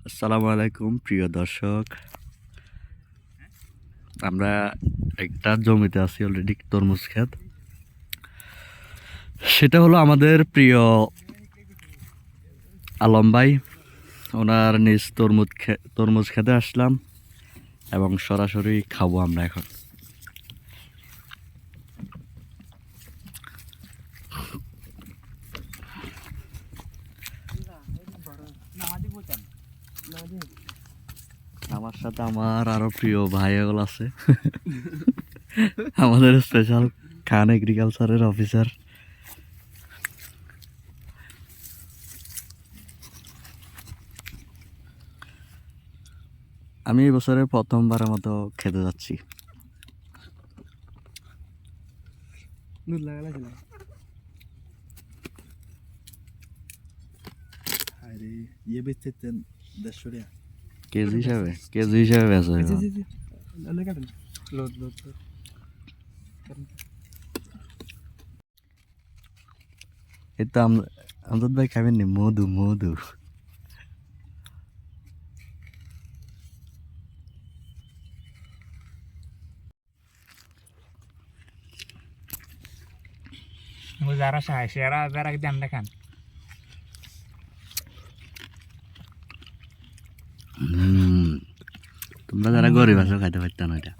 আসসালামু আলাইকুম প্রিয় দর্শক, আমরা একটা জমিতে আছি অলরেডি, তরমুজ ক্ষেত। সেটা হলো আমাদের প্রিয় আলম ভাই, ওনার নিজ তরমুজ খেতে আসলাম এবং সরাসরি খাবো আমরা এখন। আমার সাথে আমার আরো প্রিয় ভাই এগুলো আছে আমাদের স্পেশাল খান এগ্রিকালচারের অফিসার। আমি এই বছরে প্রথমবারের মতো খেতে যাচ্ছি। কেজি হিসাবে বেচা হয়। এই তো আমজাদ ভাই খাবেন নি? মধু মধু যারা সাহায্য সেরা যারা দাম দেখান তোমরা যারা গরিব আছো খাইতে পারত না এটা।